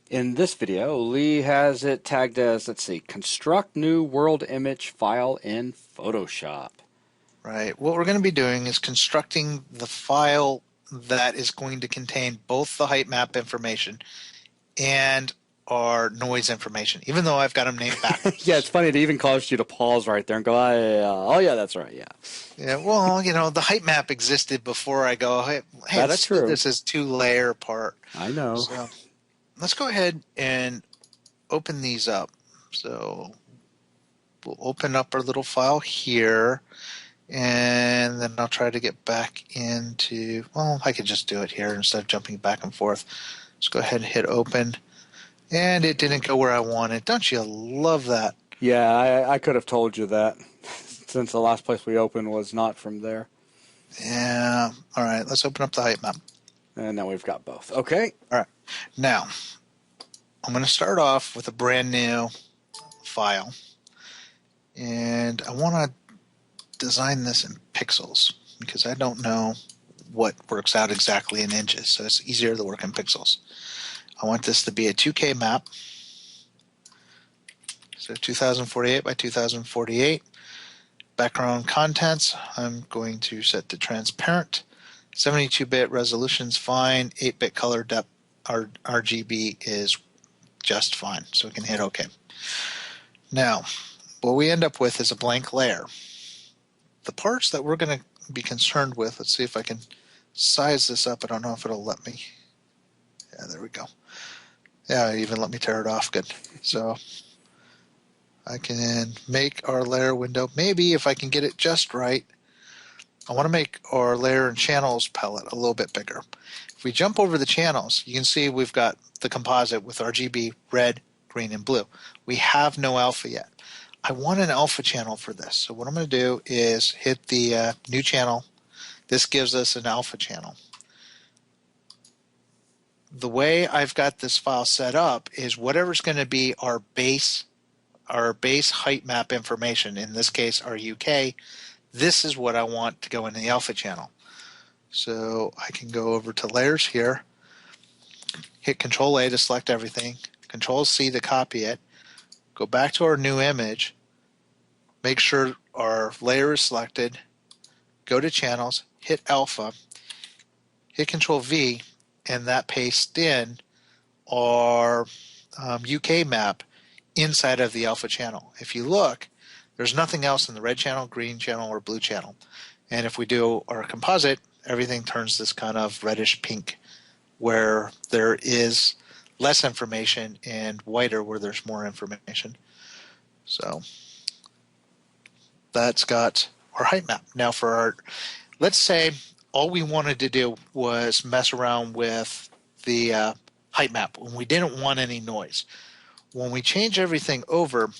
In this video, Lee has it tagged as, let's see, construct new world image file in Photoshop. Right. What we're going to be doing is constructing the file that is going to contain both the height map information and our noise information, even though I've got them named Yeah, it's backwards. funny. It even caused you to pause right there and go, oh yeah, that's right. Yeah, Yeah, well, the height map existed before I go, hey, that's let's do true. this as two-layer part. I know. So let's go ahead and open these up. So we'll open up our little file here. And then I'll try to get back into, well, I could just do it here instead of jumping back and forth. Let's go ahead and hit open. And it didn't go where I wanted. Don't you love that? Yeah, I could have told you that since the last place we opened was not from there. Yeah. All right, let's open up the height map. And now we've got both. Okay. All right. Now, I'm going to start off with a brand new file. And I want to design this in pixels because I don't know what works out exactly in inches. So it's easier to work in pixels. I want this to be a 2K map. So 2048 by 2048. Background contents, I'm going to set to transparent. 72-bit resolution's fine. 8-bit color depth, RGB is just fine. So we can hit OK. Now, what we end up with is a blank layer. The parts that we're going to be concerned with, let's see if I can size this up. I don't know if it'll let me. Yeah, there we go. Yeah, it even let me tear it off. Good. So I can make our layer window. Maybe if I can get it just right, I want to make our layer and channels palette a little bit bigger. If we jump over the channels, you can see we've got the composite with RGB, red, green, and blue. We have no alpha yet. I want an alpha channel for this. So what I'm going to do is hit the new channel. This gives us an alpha channel. The way I've got this file set up is whatever's going to be our base height map information, in this case our UK, this is what I want to go in the alpha channel. So I can go over to layers here, hit Control A to select everything, Control C to copy it, go back to our new image, make sure our layer is selected, go to channels, hit alpha, hit Control V, and that pastes in our UK map inside of the alpha channel. If you look, there's nothing else in the red channel, green channel, or blue channel. And if we do our composite, everything turns this kind of reddish pink where there is less information and whiter where there's more information. So that's got our height map. Now for our, let's say all we wanted to do was mess around with the height map and we didn't want any noise. When we change everything over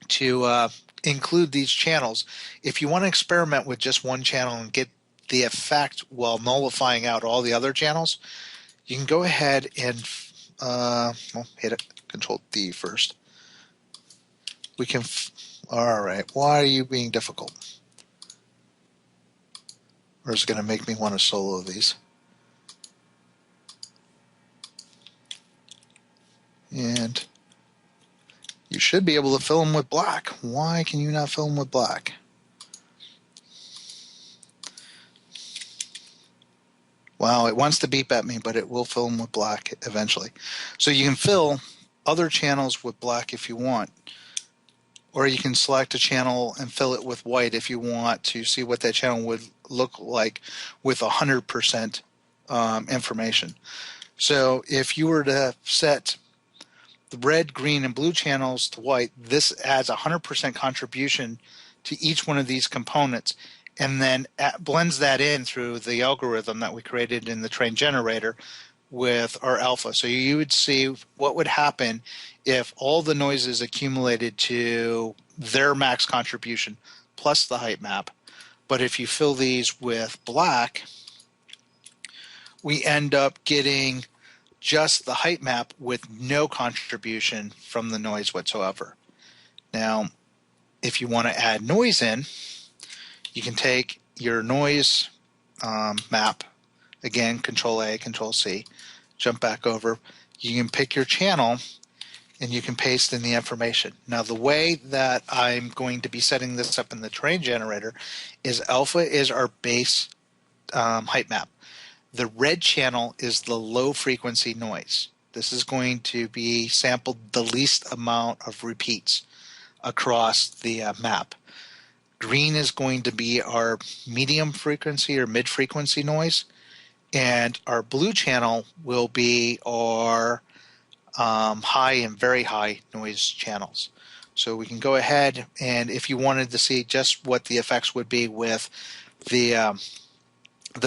to include these channels, if you want to experiment with just one channel and get the effect while nullifying out all the other channels, you can go ahead and hit it, Control D first. We can, all right, why are you being difficult? Or is it going to make me want to solo these? And you should be able to fill them with black. Why can you not fill them with black? Wow, it wants to beep at me, but it will fill them with black eventually. So you can fill other channels with black if you want. Or you can select a channel and fill it with white if you want to see what that channel would look like with 100% information. So if you were to set the red, green, and blue channels to white, this adds 100% contribution to each one of these components and then blends that in through the algorithm that we created in the train generator with our alpha. So you would see what would happen if all the noises accumulated to their max contribution plus the height map. But if you fill these with black, we end up getting just the height map with no contribution from the noise whatsoever. Now, if you want to add noise in, you can take your noise map, again, Control A, Control C, jump back over, You can pick your channel and you can paste in the information. Now, the way that I'm going to be setting this up in the terrain generator is alpha is our base height map. The red channel is the low frequency noise. This is going to be sampled the least amount of repeats across the map. Green is going to be our medium frequency or mid frequency noise, and our blue channel will be our high and very high noise channels. So we can go ahead, and if you wanted to see just what the effects would be with the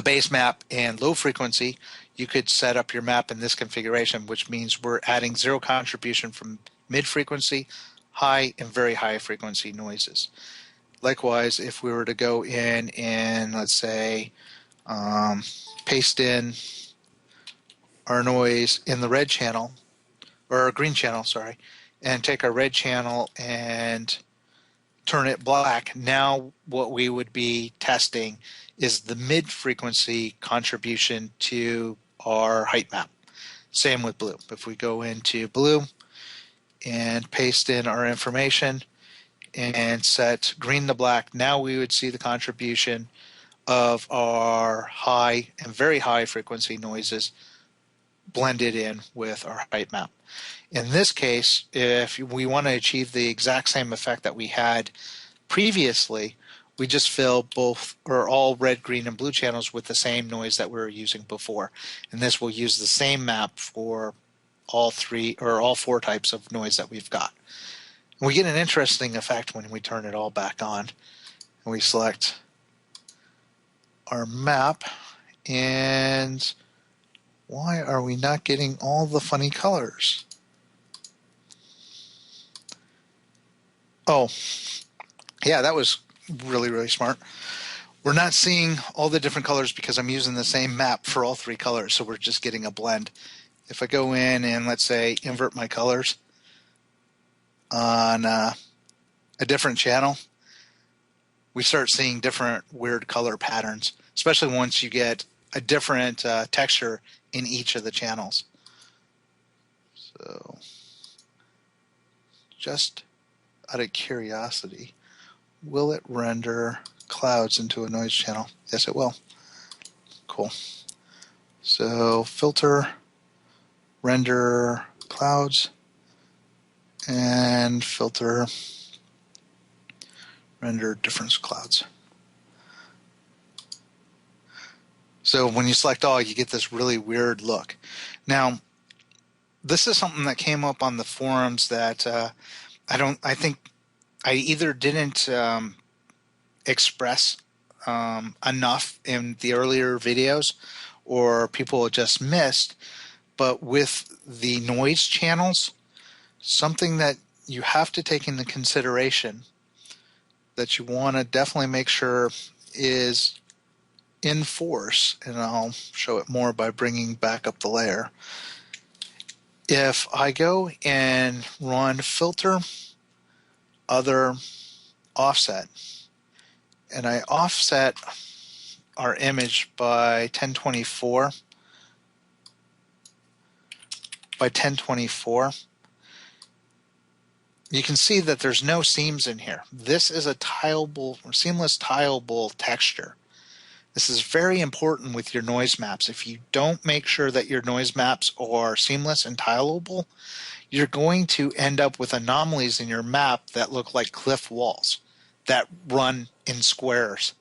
base map and low frequency, you could set up your map in this configuration, which means we're adding zero contribution from mid frequency, high, and very high frequency noises. Likewise, if we were to go in and, let's say, paste in our noise in the red channel, or our green channel, sorry, and take our red channel and turn it black, now what we would be testing is the mid-frequency contribution to our height map. Same with blue. If we go into blue and paste in our information and set green to black, now we would see the contribution of our high and very high frequency noises blended in with our height map. In this case, if we want to achieve the exact same effect that we had previously, we just fill both or all red, green, and blue channels with the same noise that we were using before. And this will use the same map for all three or all four types of noise that we've got. And we get an interesting effect when we turn it all back on. And we select our map, and why are we not getting all the funny colors? Oh, yeah, that was really, really smart. We're not seeing all the different colors because I'm using the same map for all three colors, so we're just getting a blend. If I go in and, let's say, invert my colors on a different channel, we start seeing different weird color patterns, especially once you get a different texture in each of the channels. So, just out of curiosity, will it render clouds into a noise channel? Yes, it will. Cool. So filter, render clouds, and filter, render difference clouds. So when you select all, you get this really weird look. Now, this is something that came up on the forums that I think I either didn't express enough in the earlier videos, or people just missed. But with the noise channels, something that you have to take into consideration that you want to definitely make sure is in force, and I'll show it more by bringing back up the layer. If I go and run filter, other, offset, and I offset our image by 1024 by 1024, you can see that there's no seams in here. This is a tileable or seamless tileable texture. This is very important with your noise maps. If you don't make sure that your noise maps are seamless and tileable, you're going to end up with anomalies in your map that look like cliff walls that run in squares.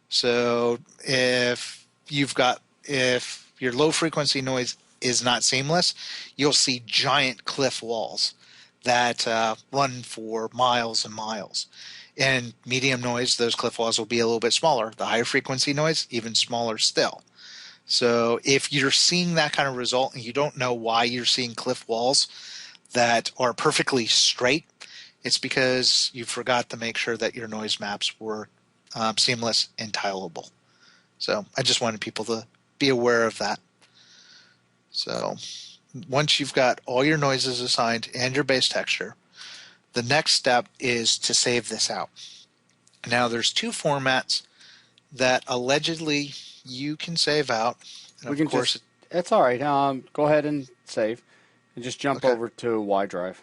So if your low frequency noise is not seamless, you'll see giant cliff walls that run for miles and miles. And medium noise, those cliff walls will be a little bit smaller. The higher frequency noise, even smaller still. So if you're seeing that kind of result and you don't know why you're seeing cliff walls that are perfectly straight, it's because you forgot to make sure that your noise maps were seamless and tileable. So I just wanted people to be aware of that. So once you've got all your noises assigned and your base texture, the next step is to save this out. Now there's two formats that allegedly you can save out. And We can just, it's all right. Go ahead and save. And just jump Okay. over to Y drive.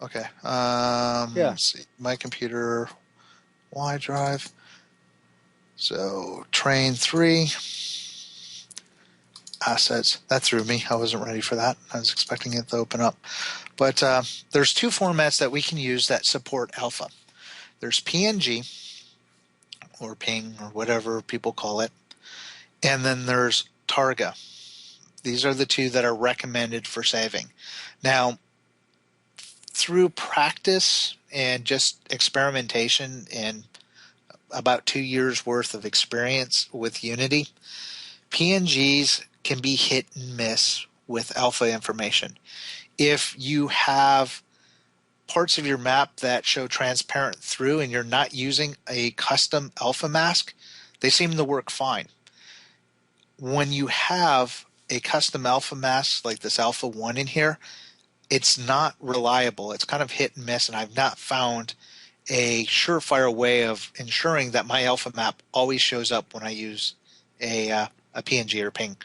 Okay. Yeah. Let's see. My computer, Y drive. So train 3 assets. That threw me. I wasn't ready for that. I was expecting it to open up. But there's 2 formats that we can use that support alpha. There's PNG or PNG or whatever people call it, and then there's Targa. These are the 2 that are recommended for saving. Now, through practice and just experimentation and about 2 years worth of experience with Unity, PNGs can be hit and miss with alpha information. If you have parts of your map that show transparent through and you're not using a custom alpha mask, they seem to work fine. When you have a custom alpha mask like this alpha 1 in here, it's not reliable. It's kind of hit and miss, and I've not found a surefire way of ensuring that my alpha map always shows up when I use a PNG or ping.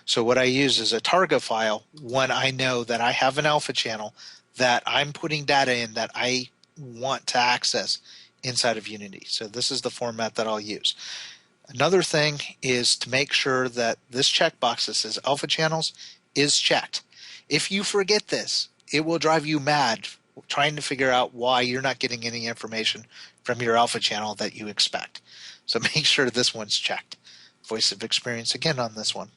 So what I use is a Targa file when I know that I have an alpha channel that I'm putting data in that I want to access inside of Unity. So this is the format that I'll use. Another thing is to make sure that this checkbox that says alpha channels is checked. If you forget this, it will drive you mad trying to figure out why you're not getting any information from your alpha channel that you expect. So make sure this one's checked. Voice of experience again on this one.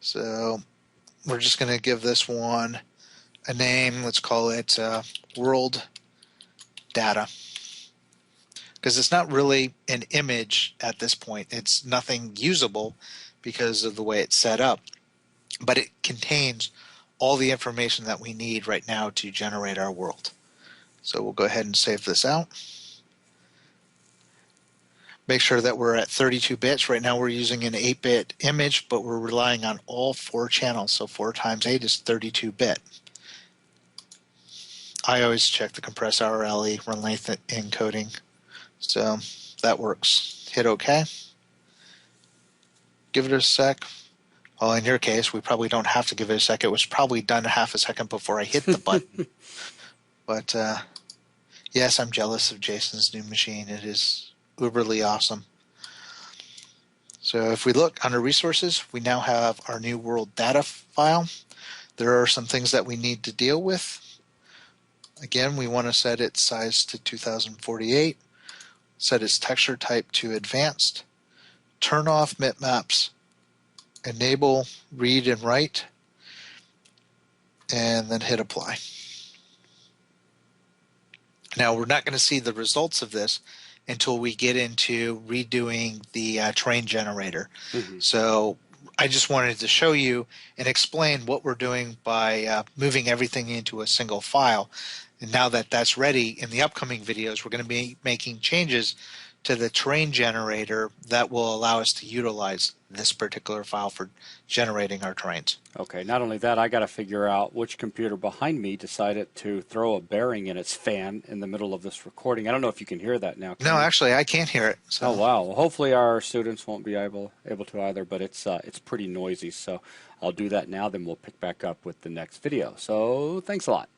So we're just going to give this one a name. Let's call it world data, because it's not really an image at this point. It's nothing usable because of the way it's set up, but it contains all the information that we need right now to generate our world. So we'll go ahead and save this out. Make sure that we're at 32 bits. Right now we're using an 8-bit image, but we're relying on all 4 channels. So 4 times 8 is 32-bit. I always check the compress RLE, run length encoding. So that works. Hit OK. Give it a sec. Well, in your case, we probably don't have to give it a sec. It was probably done half a second before I hit the button. But yes, I'm jealous of Jason's new machine. It is uberly awesome. So if we look under resources, we now have our new world data file. There are some things that we need to deal with. Again, we want to set its size to 2048, set its texture type to advanced, turn off bitmaps, enable read and write, and then hit apply. Now we're not going to see the results of this until we get into redoing the train generator. Mm-hmm. So I just wanted to show you and explain what we're doing by moving everything into a single file. And now that that's ready, in the upcoming videos, we're going to be making changes to the train generator that will allow us to utilize this particular file for generating our trains. Okay, not only that, I got to figure out which computer behind me decided to throw a bearing in its fan in the middle of this recording. I don't know if you can hear that now. No, actually, I can't hear it. So. Oh wow! Well, hopefully our students won't be able to either, but it's pretty noisy. So I'll do that now. Then we'll pick back up with the next video. So thanks a lot.